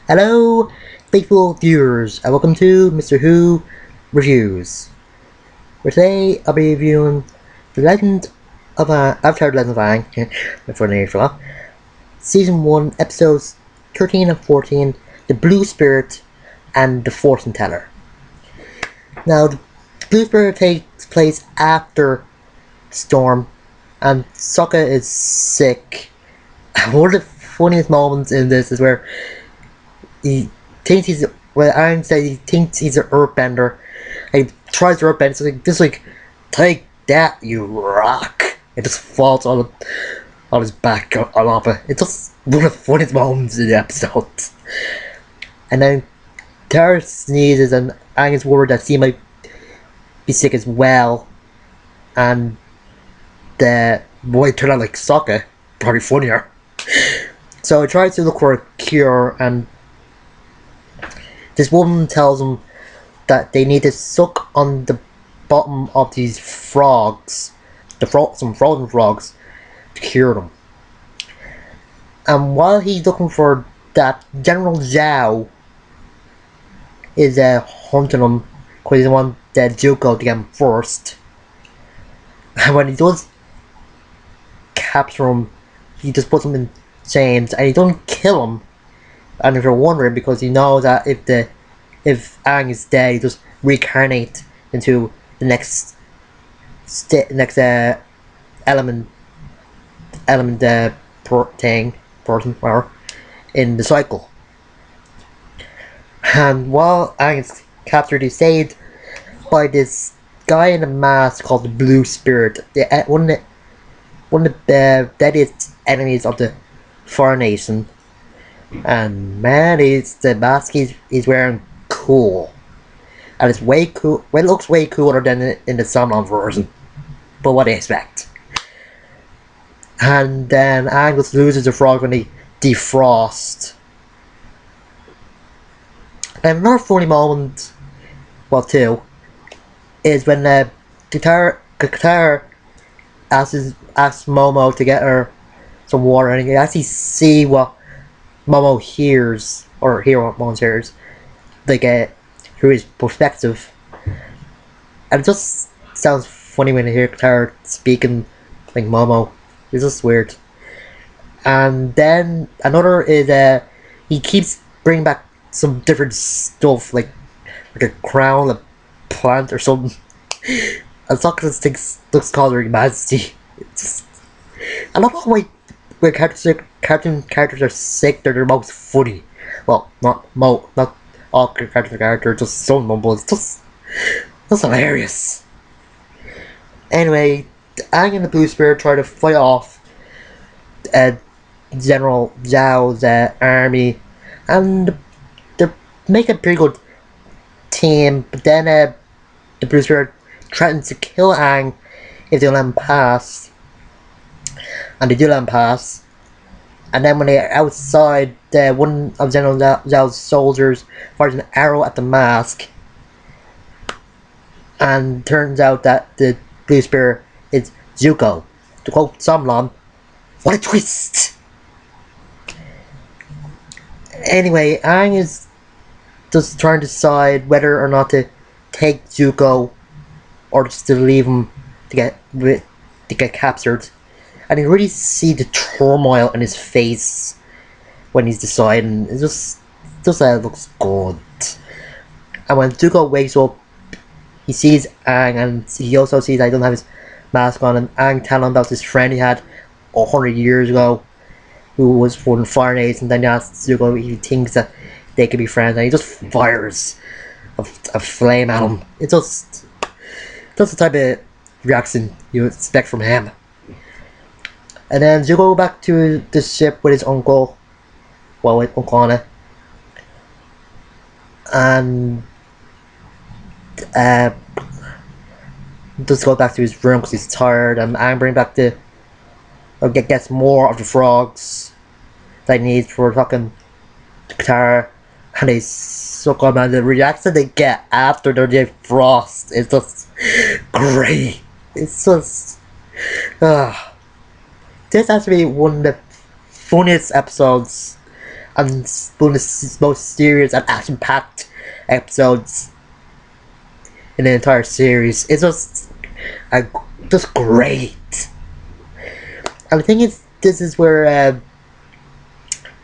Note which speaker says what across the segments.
Speaker 1: Hello, faithful viewers, and welcome to Mr.Who Reviews. For today, I'll be reviewing The Legend of Aang, Avatar The Legend of Aang, for the name for that. Season 1, Episodes 13 and 14, The Blue Spirit and The Fortune Teller. Now, The Blue Spirit takes place after Storm, and Sokka is sick. One of the funniest moments in this is where he thinks he's Aang said he thinks he's an earthbender. And he tries to earthbend, so just like take that, you rock. It just falls on his back on off it. It's just one of the funniest moments in the episode. And then Tara sneezes and Aang is worried that she might be sick as well. And the boy turned out like Sokka, probably funnier. So he tries to look for a cure, and this woman tells him that they need to suck on the bottom of these frogs, some frozen frogs, to cure them. And while he's looking for that, General Zhao is hunting him because he wants Zuko to get him first. And when he does capture him, he just puts him in chains, and he doesn't kill him. And if you're wondering, because he knows that if Aang is dead, he just reincarnate into the next element person, whatever, in the cycle. And while Aang is captured, he's saved by this guy in a mask called the Blue Spirit, one of the deadliest enemies of the Fire Nation. And man, the mask he's wearing cool, and it's way cool. Well, it looks way cooler than in the Sunland version, but what do you expect? And then Aang just loses the frog when he defrosts. And another funny moment, well, too, is when Katara asks Momo to get her some water, and you can actually see what Momo hears, or hear what Momo hears, like through his perspective, and it just sounds funny when you hear Katara speaking like Momo. It's just weird. And then another is he keeps bringing back some different stuff, like a crown, a plant, or something. And Socrates thinks looks called her Majesty. I love how when cartoon characters are sick, they're the most funny. Well, not all cartoon characters, just some mumble. It's just hilarious. Anyway, Aang and the Blue Spirit try to fight off General Zhao's army, and they make a pretty good team. But then the Blue Spirit threatens to kill Aang if they let him pass. And they do let him pass. And then when they're outside, one of General Zhao's soldiers fires an arrow at the mask. And turns out that the Blue Spirit is Zuko. To quote Samlan, what a twist! Anyway, Aang is just trying to decide whether or not to take Zuko or just to leave him to get captured. And you really see the turmoil in his face when he's deciding. It just looks good. And when Zuko wakes up, he sees Aang, and he also sees that he doesn't have his mask on. And Aang tells him about this friend he had 100 years ago, who was from the Fire Nation. And then he asks Zuko if he thinks that they could be friends, and he just fires a flame at him. It's just the type of reaction you expect from him. And then Zuko go back to the ship with his uncle, with Uncle Anna, and just go back to his room because he's tired. And Aang bring back gets more of the frogs that he needs for talking to Katara, and they suck on, and the reaction they get after their defrost is just great. It's just this has to be one of the funniest episodes and one of the most serious and action-packed episodes in the entire series. It's just great. And the thing is, this is where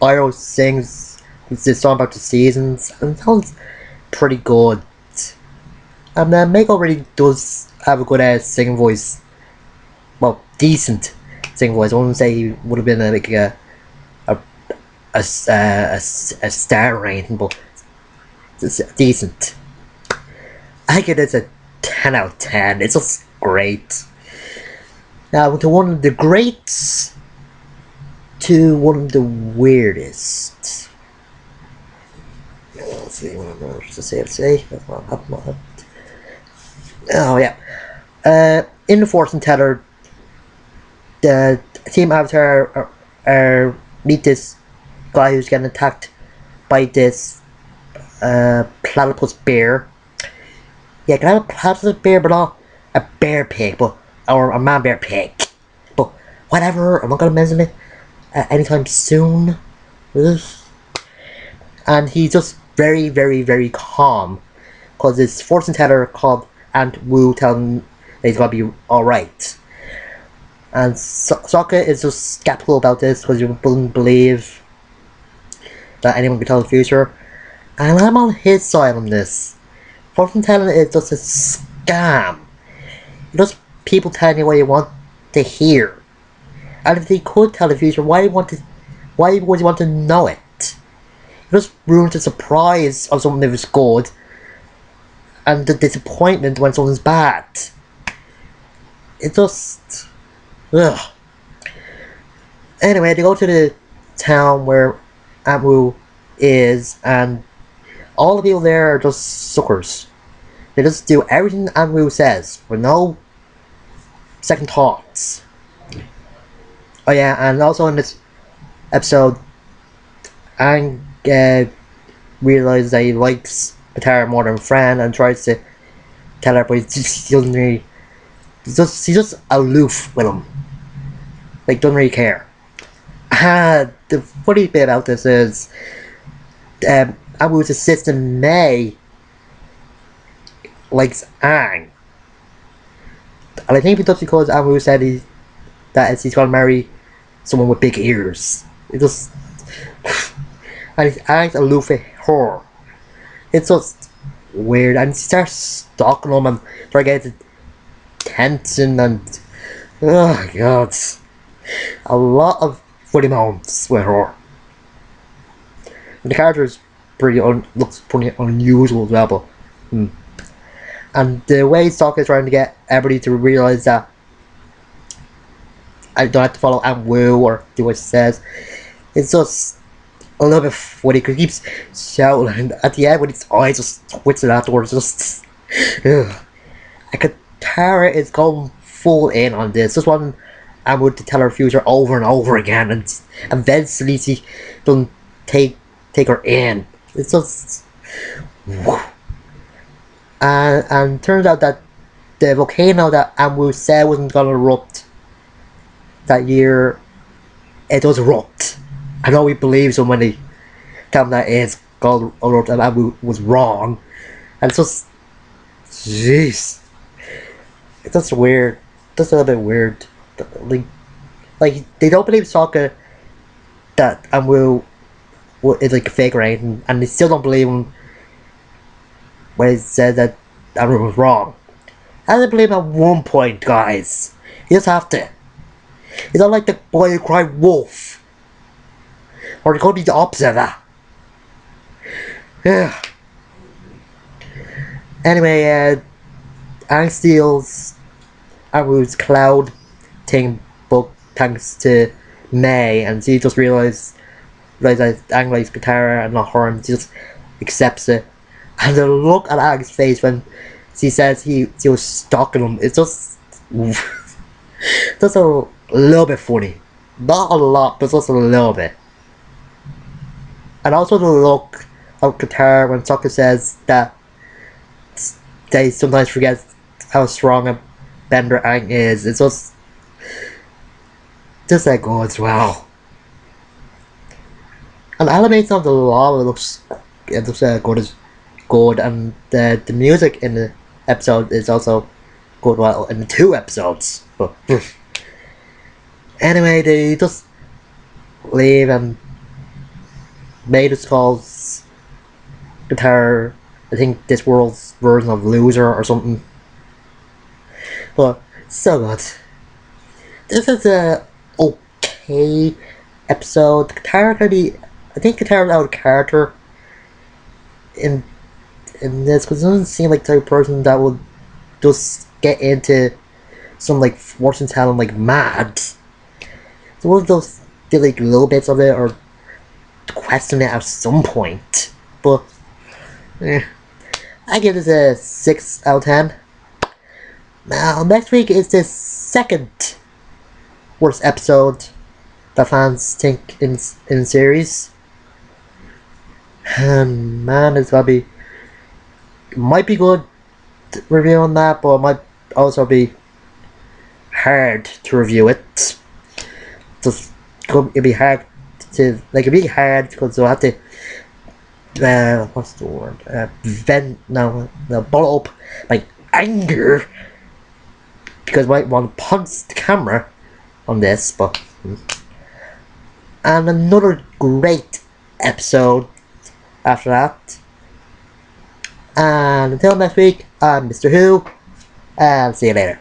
Speaker 1: Iroh sings this song about the seasons, and it sounds pretty good. And Mako really does have a good singing voice. Well, decent singing voice. I wouldn't say he would have been a star or anything, but it's decent. I give this a 10 out of 10. It's just great. Now, to one of the greats to one of the weirdest. Let's see what I'm to say. Oh, yeah. In the Fortune Teller, the Team Avatar meet this guy who's getting attacked by this platypus bear. Yeah, can I have a platypus bear, but not a bear pig, or a man bear pig. But whatever, I'm not gonna mention it anytime soon. And he's just very, very, very calm, because his fortune teller called Aunt Wu tells him that he's gonna be alright. And Sokka is just skeptical about this because he wouldn't believe that anyone could tell the future. And I'm on his side on this. Fortune telling is just a scam. It's just people telling you what you want to hear. And if they could tell the future, why would you want to know it? It just ruins the surprise of something that was good, and the disappointment when something's bad. It just... ugh. Anyway, they go to the town where Aunt Wu is, and all the people there are just suckers. They just do everything Aunt Wu says, with no second thoughts. Oh yeah, and also in this episode, Aang realizes that he likes Katara more than a friend and tries to tell her, but he doesn't really... He's just aloof with him. Like, doesn't really care. The funny bit about this is Aunt Wu's assistant May likes Aang. And I think it's just because Aunt Wu said that he's gonna marry someone with big ears. It just... and he's Aang's aloof with her. It's just weird. And he starts stalking him and trying to get attention and... oh god. A lot of funny moments with her. And the character is looks pretty unusual as well, but... And the way Sokka is trying to get everybody to realise that I don't have to follow Aunt Wu or do what she says, it's just a little bit funny because he keeps shouting, and at the end when his eyes just twitching afterwards, just... ugh. And Katara is going full in on this, just wanting Aunt Wu to tell her future over and over again, and eventually she doesn't take her in. It's just... And turns out that the volcano that Aunt Wu said wasn't gonna erupt that year, it does erupt. I know we believe so when they tell him that it's gonna erupt and Aunt Wu was wrong. And it's just... jeez. It's just weird. Just a little bit weird. Like they don't believe Sokka that Aunt Wu is like a fake or anything, and they still don't believe him when he said that everyone was wrong. I had to believe him at one point, guys. You just have to. It's not like the boy who cried wolf. Or it could be the opposite of that. Yeah. Anyway, Aang steals Aunt Wu's cloud thing book thanks to May, and she just realized that Aang likes Katara and not her, and she just accepts it. And the look at Aang's face when she says she was stalking him, it's just... just a little bit funny. Not a lot, but just a little bit. And also the look of Katara when Sokka says that they sometimes forget how strong a bender Aang is. It's just that good as well. And the animation of the lava looks good, and the music in the episode is also good. Well, in the 2 episodes, but anyway, they just leave and Matus calls guitar. I think this world's version of Loser or something. But so good. This is a okay episode. Guitar can be. I think guitar is out of character in this because it doesn't seem like the type of person that would just get into some like fortune telling like mad. So one of those did like little bits of it or question it at some point. But I give this a 6 out of 10. Now next week is the second worst episode that fans think in series. And man, it's gonna be might be good review on that, but it might also be hard to review it. Just it'd be hard to it'd be hard because you'll have to what's the word? Bottle up my anger because I might want to punch the camera on this, but and another great episode after that. And until next week, I'm Mr. Who, and see you later.